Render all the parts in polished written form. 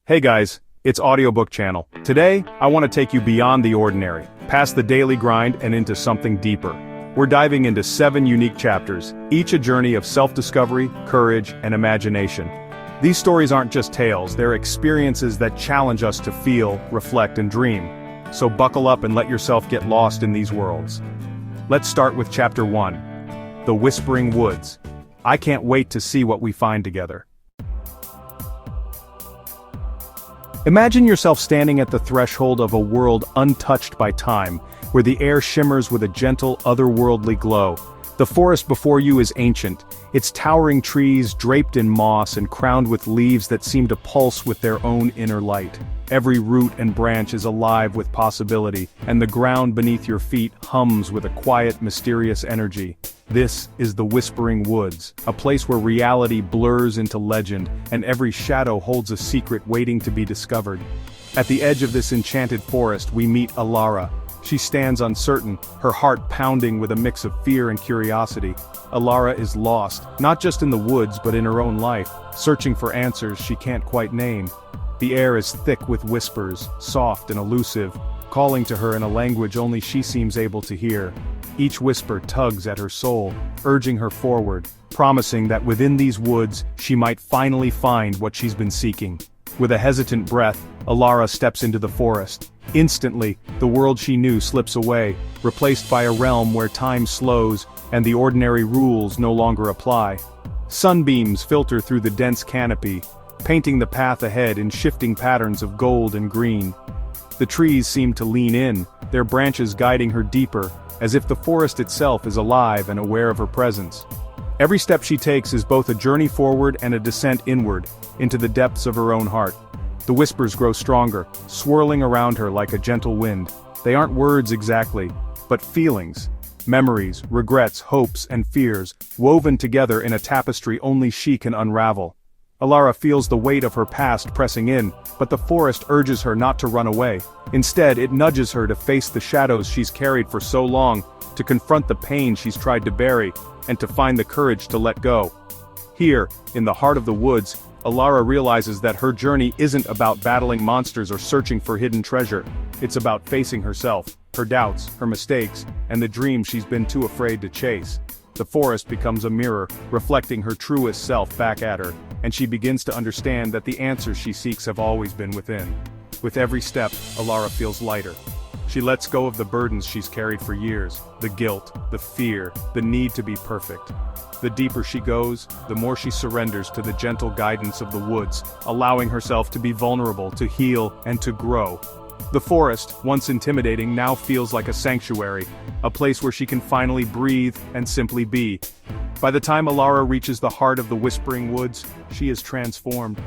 Hey guys, it's Audiobook Channel. Today, I want to take you beyond the ordinary, past the daily grind and into something deeper. We're diving into 7 unique chapters, each a journey of self-discovery, courage, and imagination. These stories aren't just tales, they're experiences that challenge us to feel, reflect, and dream. So buckle up and let yourself get lost in these worlds. Let's start with Chapter 1. The Whispering Woods. I can't wait to see what we find together. Imagine yourself standing at the threshold of a world untouched by time, where the air shimmers with a gentle, otherworldly glow. The forest before you is ancient, its towering trees draped in moss and crowned with leaves that seem to pulse with their own inner light. Every root and branch is alive with possibility, and the ground beneath your feet hums with a quiet, mysterious energy. This is the Whispering Woods, a place where reality blurs into legend, and every shadow holds a secret waiting to be discovered. At the edge of this enchanted forest we meet Alara. She stands uncertain, her heart pounding with a mix of fear and curiosity. Alara is lost, not just in the woods but in her own life, searching for answers she can't quite name. The air is thick with whispers, soft and elusive, calling to her in a language only she seems able to hear. Each whisper tugs at her soul, urging her forward, promising that within these woods she might finally find what she's been seeking. With a hesitant breath, Alara steps into the forest. Instantly, the world she knew slips away, replaced by a realm where time slows and the ordinary rules no longer apply. Sunbeams filter through the dense canopy, painting the path ahead in shifting patterns of gold and green. The trees seem to lean in, their branches guiding her deeper, as if the forest itself is alive and aware of her presence. Every step she takes is both a journey forward and a descent inward, into the depths of her own heart. The whispers grow stronger, swirling around her like a gentle wind. They aren't words exactly, but feelings. Memories, regrets, hopes, and fears, woven together in a tapestry only she can unravel. Alara feels the weight of her past pressing in, but the forest urges her not to run away. Instead, it nudges her to face the shadows she's carried for so long, to confront the pain she's tried to bury, and to find the courage to let go. Here, in the heart of the woods, Alara realizes that her journey isn't about battling monsters or searching for hidden treasure. It's about facing herself, her doubts, her mistakes, and the dreams she's been too afraid to chase. The forest becomes a mirror, reflecting her truest self back at her, and she begins to understand that the answers she seeks have always been within. With every step, Alara feels lighter. She lets go of the burdens she's carried for years, the guilt, the fear, the need to be perfect. The deeper she goes, the more she surrenders to the gentle guidance of the woods, allowing herself to be vulnerable, to heal, and to grow. The forest, once intimidating, now feels like a sanctuary, a place where she can finally breathe and simply be. By the time Alara reaches the heart of the Whispering Woods, she is transformed.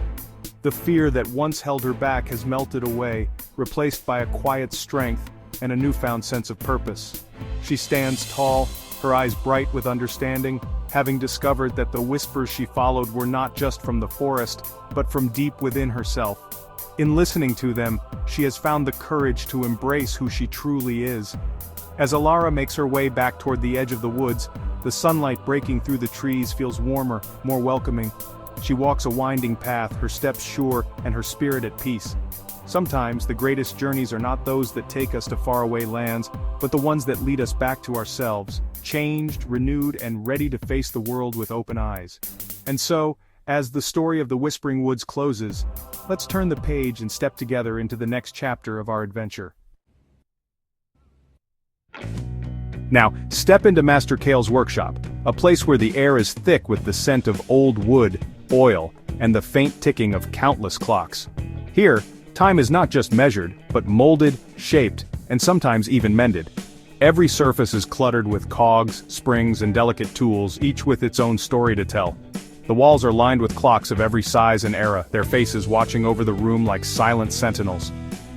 The fear that once held her back has melted away, replaced by a quiet strength and a newfound sense of purpose. She stands tall, her eyes bright with understanding, having discovered that the whispers she followed were not just from the forest, but from deep within herself. In listening to them, she has found the courage to embrace who she truly is. As Alara makes her way back toward the edge of the woods, the sunlight breaking through the trees feels warmer, more welcoming. She walks a winding path, her steps sure, and her spirit at peace. Sometimes the greatest journeys are not those that take us to faraway lands, but the ones that lead us back to ourselves, changed, renewed, and ready to face the world with open eyes. And so, as the story of the Whispering Woods closes, let's turn the page and step together into the next chapter of our adventure. Now, step into Master Kale's workshop, a place where the air is thick with the scent of old wood, oil, and the faint ticking of countless clocks. Here, time is not just measured, but molded, shaped, and sometimes even mended. Every surface is cluttered with cogs, springs, and delicate tools, each with its own story to tell. The walls are lined with clocks of every size and era, their faces watching over the room like silent sentinels.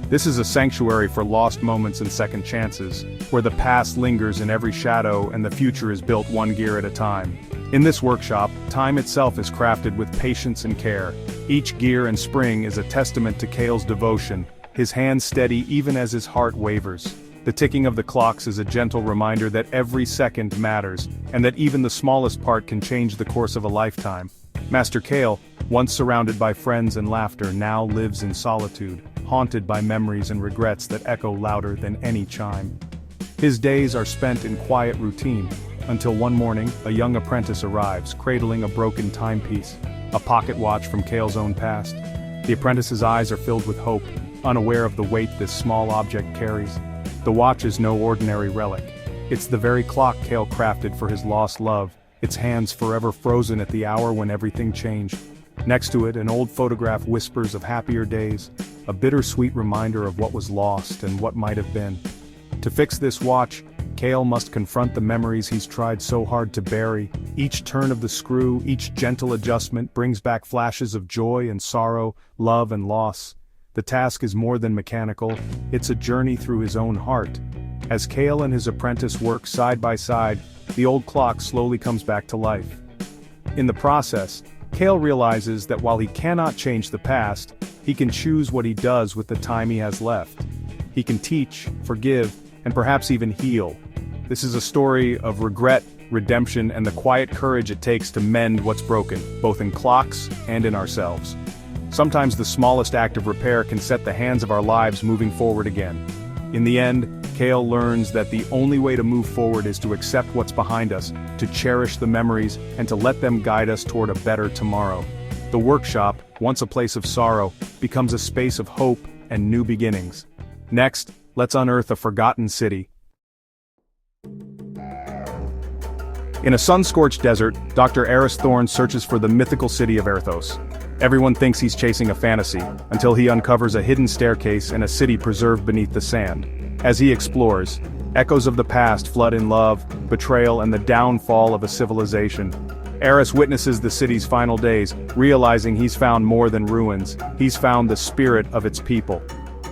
This is a sanctuary for lost moments and second chances, where the past lingers in every shadow and the future is built one gear at a time. In this workshop, time itself is crafted with patience and care. Each gear and spring is a testament to Kale's devotion, his hands steady even as his heart wavers. The ticking of the clocks is a gentle reminder that every second matters, and that even the smallest part can change the course of a lifetime. Master Kale, once surrounded by friends and laughter, now lives in solitude, haunted by memories and regrets that echo louder than any chime. His days are spent in quiet routine, until one morning, a young apprentice arrives, cradling a broken timepiece, a pocket watch from Kale's own past. The apprentice's eyes are filled with hope, unaware of the weight this small object carries. The watch is no ordinary relic. It's the very clock Kale crafted for his lost love, its hands forever frozen at the hour when everything changed. Next to it, an old photograph whispers of happier days, a bittersweet reminder of what was lost and what might have been. To fix this watch, Kale must confront the memories he's tried so hard to bury. Each turn of the screw, each gentle adjustment brings back flashes of joy and sorrow, love and loss. The task is more than mechanical, it's a journey through his own heart. As Kale and his apprentice work side by side, the old clock slowly comes back to life. In the process, Kale realizes that while he cannot change the past, he can choose what he does with the time he has left. He can teach, forgive, and perhaps even heal. This is a story of regret, redemption, and the quiet courage it takes to mend what's broken, both in clocks and in ourselves. Sometimes the smallest act of repair can set the hands of our lives moving forward again. In the end, Kale learns that the only way to move forward is to accept what's behind us, to cherish the memories, and to let them guide us toward a better tomorrow. The workshop, once a place of sorrow, becomes a space of hope and new beginnings. Next, let's unearth a forgotten city. In a sun-scorched desert, Dr. Aris Thorn searches for the mythical city of Erthos. Everyone thinks he's chasing a fantasy, until he uncovers a hidden staircase and a city preserved beneath the sand. As he explores, echoes of the past flood in love, betrayal, and the downfall of a civilization. Aris witnesses the city's final days, realizing he's found more than ruins, he's found the spirit of its people.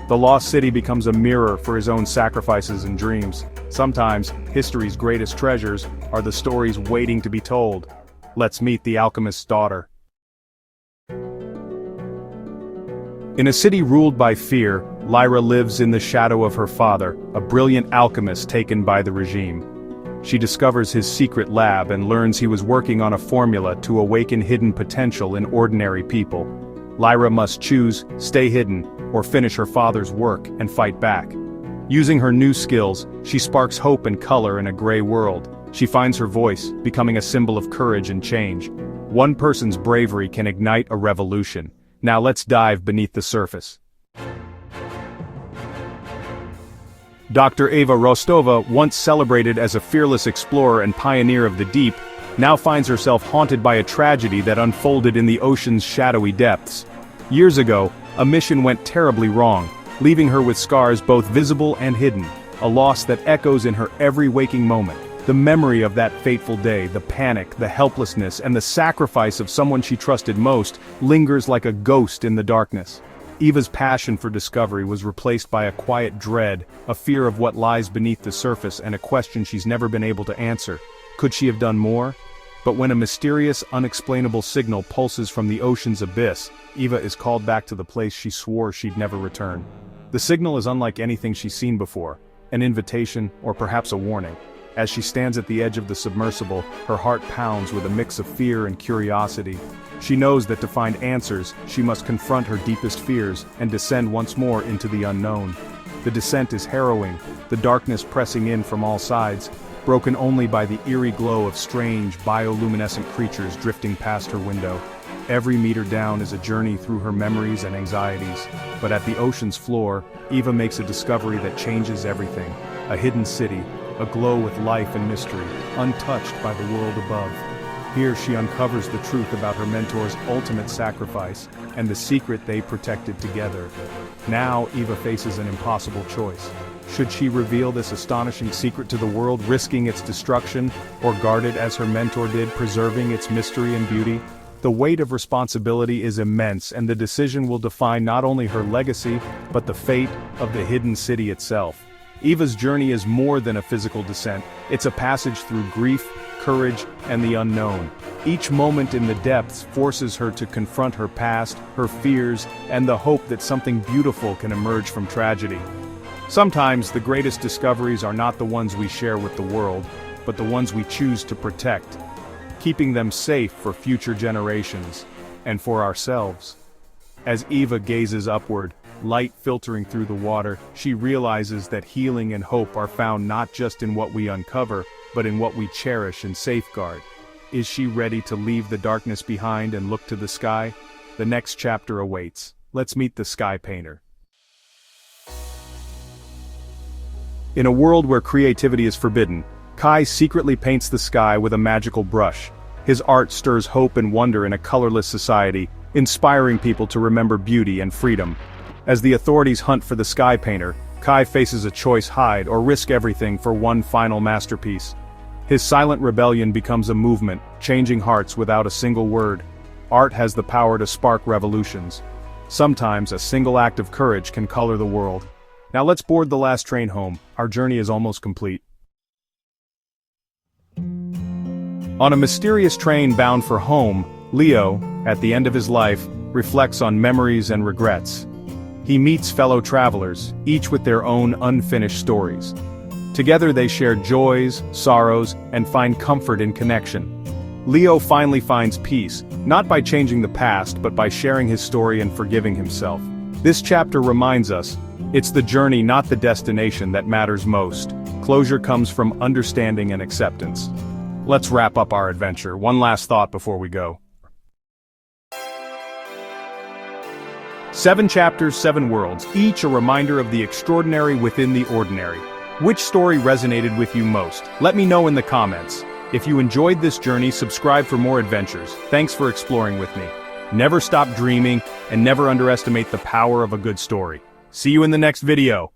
The lost city becomes a mirror for his own sacrifices and dreams. Sometimes, history's greatest treasures are the stories waiting to be told. Let's meet the Alchemist's daughter. In a city ruled by fear, Lyra lives in the shadow of her father, a brilliant alchemist taken by the regime. She discovers his secret lab and learns he was working on a formula to awaken hidden potential in ordinary people. Lyra must choose, stay hidden, or finish her father's work and fight back. Using her new skills, she sparks hope and color in a gray world. She finds her voice, becoming a symbol of courage and change. One person's bravery can ignite a revolution. Now let's dive beneath the surface. Dr. Eva Rostova, once celebrated as a fearless explorer and pioneer of the deep, now finds herself haunted by a tragedy that unfolded in the ocean's shadowy depths. Years ago, a mission went terribly wrong, leaving her with scars both visible and hidden, a loss that echoes in her every waking moment. The memory of that fateful day, the panic, the helplessness, and the sacrifice of someone she trusted most, lingers like a ghost in the darkness. Eva's passion for discovery was replaced by a quiet dread, a fear of what lies beneath the surface and a question she's never been able to answer. Could she have done more? But when a mysterious, unexplainable signal pulses from the ocean's abyss, Eva is called back to the place she swore she'd never return. The signal is unlike anything she's seen before, an invitation, or perhaps a warning. As she stands at the edge of the submersible, her heart pounds with a mix of fear and curiosity. She knows that to find answers, she must confront her deepest fears and descend once more into the unknown. The descent is harrowing, the darkness pressing in from all sides, broken only by the eerie glow of strange, bioluminescent creatures drifting past her window. Every meter down is a journey through her memories and anxieties, but at the ocean's floor, Eva makes a discovery that changes everything. A hidden city, aglow with life and mystery, untouched by the world above. Here she uncovers the truth about her mentor's ultimate sacrifice, and the secret they protected together. Now Eva faces an impossible choice. Should she reveal this astonishing secret to the world, risking its destruction, or guard it as her mentor did, preserving its mystery and beauty? The weight of responsibility is immense, and the decision will define not only her legacy, but the fate of the hidden city itself. Eva's journey is more than a physical descent, it's a passage through grief, courage, and the unknown. Each moment in the depths forces her to confront her past, her fears, and the hope that something beautiful can emerge from tragedy. Sometimes the greatest discoveries are not the ones we share with the world, but the ones we choose to protect. keeping them safe for future generations, and for ourselves. As Eva gazes upward, light filtering through the water, she realizes that healing and hope are found not just in what we uncover, but in what we cherish and safeguard. Is she ready to leave the darkness behind and look to the sky? The next chapter awaits. Let's meet the Sky Painter. In a world where creativity is forbidden, Kai secretly paints the sky with a magical brush. His art stirs hope and wonder in a colorless society, inspiring people to remember beauty and freedom. As the authorities hunt for the Sky Painter, Kai faces a choice: hide or risk everything for one final masterpiece. His silent rebellion becomes a movement, changing hearts without a single word. Art has the power to spark revolutions. Sometimes a single act of courage can color the world. Now let's board the last train home. Our journey is almost complete. On a mysterious train bound for home, Leo, at the end of his life, reflects on memories and regrets. He meets fellow travelers, each with their own unfinished stories. Together they share joys, sorrows, and find comfort in connection. Leo finally finds peace, not by changing the past but by sharing his story and forgiving himself. This chapter reminds us, it's the journey, not the destination, that matters most. Closure comes from understanding and acceptance. Let's wrap up our adventure. One last thought before we go. 7 chapters, 7 worlds, each a reminder of the extraordinary within the ordinary. Which story resonated with you most? Let me know in the comments. If you enjoyed this journey, subscribe for more adventures. Thanks for exploring with me. Never stop dreaming, and never underestimate the power of a good story. See you in the next video.